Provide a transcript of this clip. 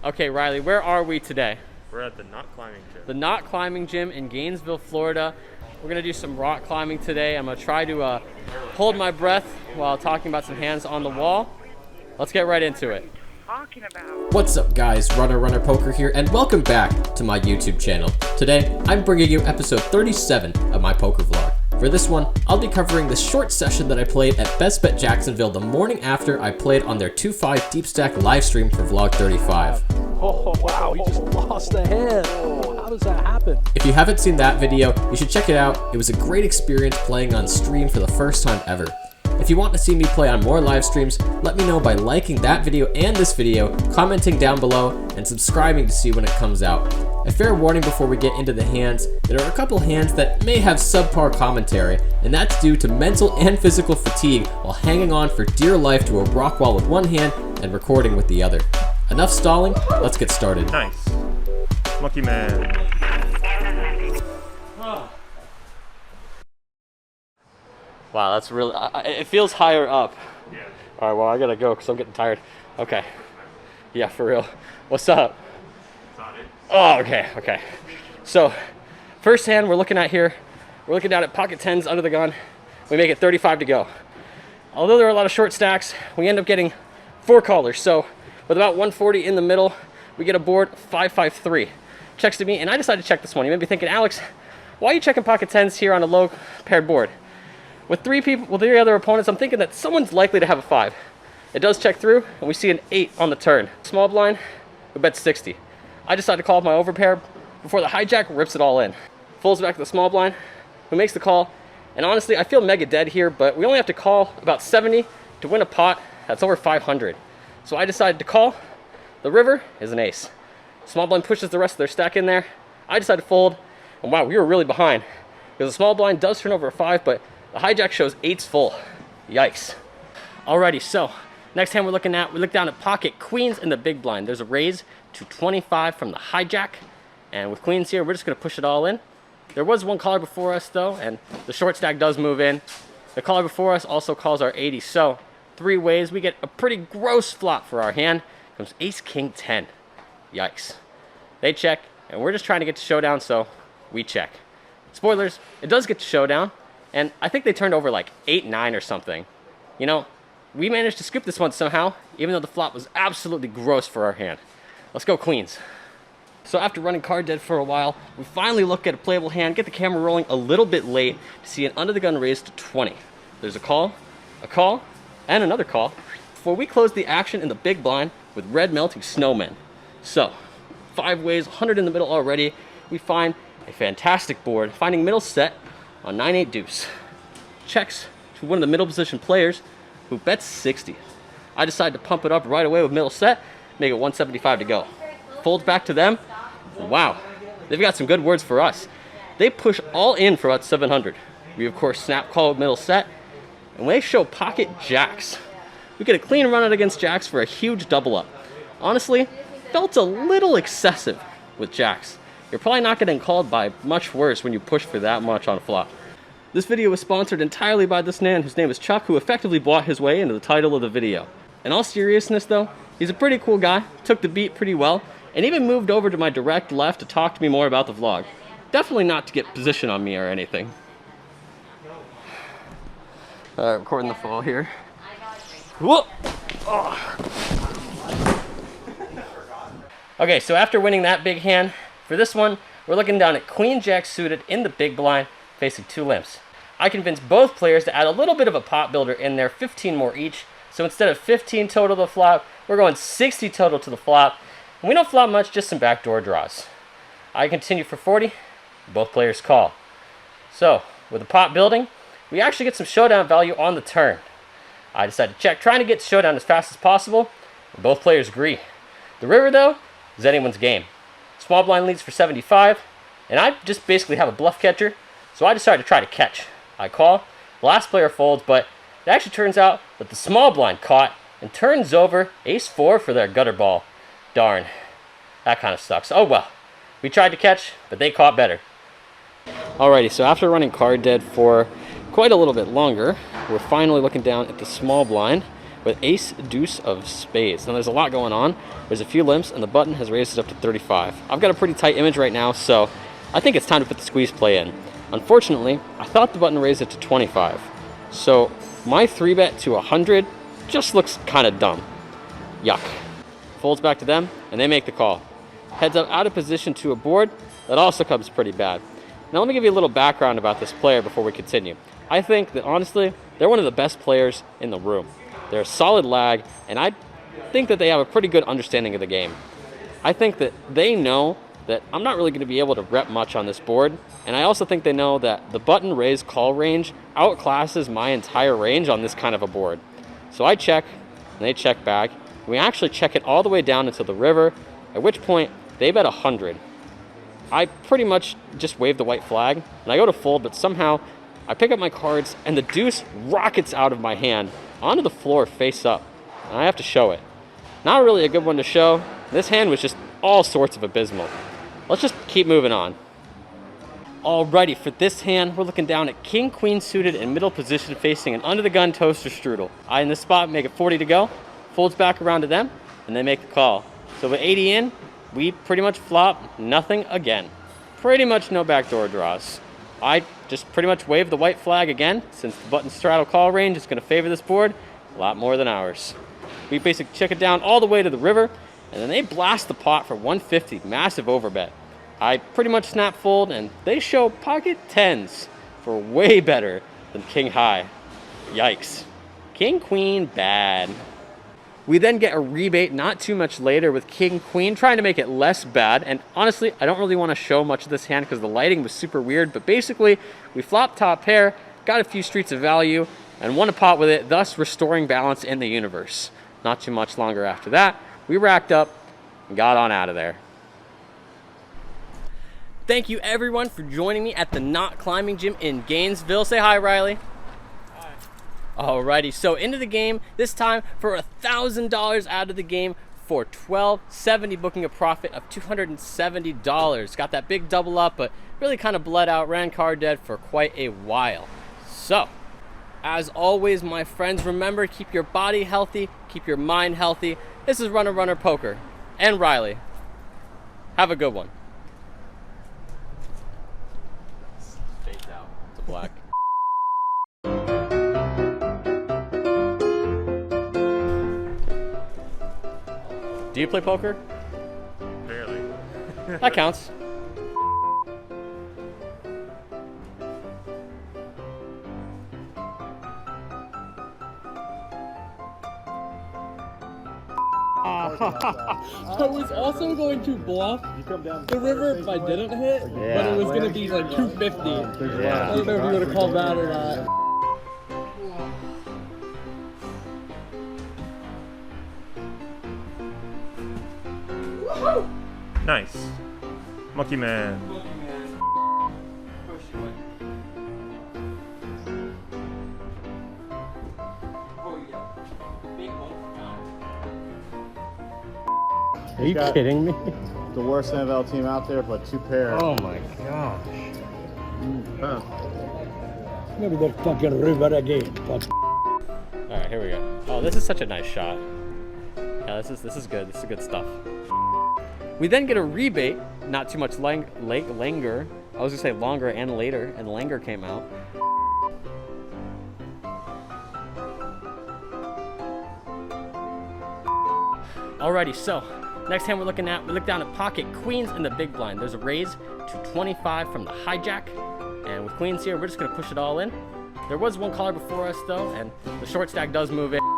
Okay, Riley, where are we today? We're at the Knot Climbing Gym. The Knot Climbing Gym in Gainesville, Florida. We're gonna do some rock climbing today. I'm gonna try to hold my breath while talking about some hands on the wall. Let's get right into it. What's up guys, Runner Poker here, and welcome back to my YouTube channel. Today, I'm bringing you episode 37 of my poker vlog. For this one, I'll be covering the short session that I played at BestBet Jacksonville the morning after I played on their 2-5 Deep Stack live stream for vlog 35. Oh wow, he just lost the hand. How does that happen? If you haven't seen that video, you should check it out. It was a great experience playing on stream for the first time ever. If you want to see me play on more live streams, let me know by liking that video and this video, commenting down below, and subscribing to see when it comes out. A fair warning before we get into the hands, there are a couple hands that may have subpar commentary, and that's due to mental and physical fatigue while hanging on for dear life to a rock wall with one hand and recording with the other. Enough stalling, let's get started. Nice. Lucky man. Wow, that's really, it feels higher up. Yeah. All right, well, I gotta go because I'm getting tired. Okay. Yeah, for real. What's up? Oh, okay. So, first hand we're looking at here, we're looking down at pocket 10s under the gun. We make it 35 to go. Although there are a lot of short stacks, we end up getting 4 callers. So, with about 140 in the middle, we get a board 5-5-3. Checks to me, and I decided to check this one. You may be thinking, Alex, why are you checking pocket 10s here on a low paired board? With 3 other opponents, I'm thinking that someone's likely to have a 5. It does check through, and we see an 8 on the turn. Small blind, we bet 60. I decide to call with my overpair before the hijack rips it all in. Folds back to the small blind, who makes the call. And honestly, I feel mega dead here, but we only have to call about 70 to win a pot that's over 500. So I decided to call. The river is an ace. Small blind pushes the rest of their stack in there. I decide to fold, and wow, we were really behind. Because the small blind does turn over a 5, but the hijack shows 8's full. Yikes. Alrighty, so next hand we look down at pocket queens in the big blind. There's a raise to 25 from the hijack. And with queens here, we're just gonna push it all in. There was one caller before us though, and the short stack does move in. The caller before us also calls our 80. So 3 ways, we get a pretty gross flop for our hand. Comes ace, king, 10. Yikes. They check, and we're just trying to get to showdown, so we check. Spoilers, it does get to showdown. And I think they turned over like 8-9 or something. You know, we managed to skip this one somehow, even though the flop was absolutely gross for our hand. Let's go queens. So after running card dead for a while, we finally look at a playable hand, get the camera rolling a little bit late to see an under the gun raise to 20. There's a call, and another call, before we close the action in the big blind with red melting snowmen. So, 5 ways, 100 in the middle already. We find a fantastic board, finding middle set on 9-8 deuce. Checks to one of the middle position players who bets 60. I decide to pump it up right away with middle set, make it 175 to go. Folds back to them. Wow, they've got some good words for us. They push all in for about 700. We of course snap call with middle set, and they show pocket jacks. We get a clean run out against jacks for a huge double up. Honestly, felt a little excessive with jacks. You're probably not getting called by much worse when you push for that much on a flop. This video was sponsored entirely by this man whose name is Chuck, who effectively bought his way into the title of the video. In all seriousness though, he's a pretty cool guy, took the beat pretty well, and even moved over to my direct left to talk to me more about the vlog. Definitely not to get position on me or anything. Alright, recording the fall here. Whoop! Oh. Okay, so after winning that big hand, for this one, we're looking down at queen jack suited in the big blind, facing 2 limps. I convinced both players to add a little bit of a pot builder in there, 15 more each. So instead of 15 total to the flop, we're going 60 total to the flop. And we don't flop much, just some backdoor draws. I continue for 40, both players call. So, with the pot building, we actually get some showdown value on the turn. I decide to check, trying to get to showdown as fast as possible, and both players agree. The river, though, is anyone's game. Small blind leads for 75, and I just basically have a bluff catcher, so I decide to try to catch. I call, the last player folds, but it actually turns out that the small blind caught and turns over ace-4 for their gutter ball. Darn, that kind of sucks. Oh well, we tried to catch, but they caught better. Alrighty, so after running card dead for quite a little bit longer, we're finally looking down at the small blind with ace deuce of spades. Now there's a lot going on. There's a few limps, and the button has raised it up to 35. I've got a pretty tight image right now, so I think it's time to put the squeeze play in. Unfortunately, I thought the button raised it to 25. So my 3-bet to 100 just looks kind of dumb. Yuck. Folds back to them, and they make the call. Heads up out of position to a board that also comes pretty bad. Now let me give you a little background about this player before we continue. I think that honestly, they're one of the best players in the room. They're a solid lag, and I think that they have a pretty good understanding of the game. I think that they know that I'm not really going to be able to rep much on this board, and I also think they know that the button raise call range outclasses my entire range on this kind of a board. So I check, and they check back. We actually check it all the way down into the river, at which point they bet 100. I pretty much just wave the white flag, and I go to fold, but somehow I pick up my cards, and the deuce rockets out of my hand onto the floor face up, and I have to show it. Not really a good one to show. This hand was just all sorts of abysmal. Let's just keep moving on. Alrighty, for this hand, we're looking down at king, queen suited in middle position facing an under-the-gun toaster strudel. I, in this spot, make it 40 to go, folds back around to them, and they make the call. So with 80 in, we pretty much flop nothing again. Pretty much no backdoor draws. I just pretty much wave the white flag again, since the button straddle call range is going to favor this board a lot more than ours. We basically check it down all the way to the river, and then they blast the pot for 150, massive overbet. I pretty much snap fold, and they show pocket tens for way better than king high. Yikes. King queen bad. We then get a rebate not too much later with king queen, trying to make it less bad. And honestly, I don't really want to show much of this hand because the lighting was super weird. But basically, we flopped top pair, got a few streets of value, and won a pot with it, thus restoring balance in the universe. Not too much longer after that, we racked up and got on out of there. Thank you everyone for joining me at the Not Climbing Gym in Gainesville. Say hi, Riley. Alrighty, so into the game, this time for $1,000 out of the game for $1,270, booking a profit of $270. Got that big double up, but really kind of bled out, ran card dead for quite a while. So, as always, my friends, remember, keep your body healthy, keep your mind healthy. This is Runner Runner Poker, and Riley. Have a good one. Fades out to black. Do you play poker? Barely. That counts. I was also going to bluff the river if I didn't hit, but it was going to be like 250. Yeah. I don't know if you would have called that or not. Nice. Monkey man. Are you kidding me? The worst NFL team out there, but 2 pair. Oh my gosh. Maybe the fucking river again. Alright, here we go. Oh, this is such a nice shot. Yeah, this is good. This is good stuff. We then get a rebate, not too much langer. I was gonna say longer and later, and langer came out. Alrighty, so next hand we look down at pocket queens in the big blind. There's a raise to 25 from the hijack, and with queens here, we're just gonna push it all in. There was one caller before us though, and the short stack does move in.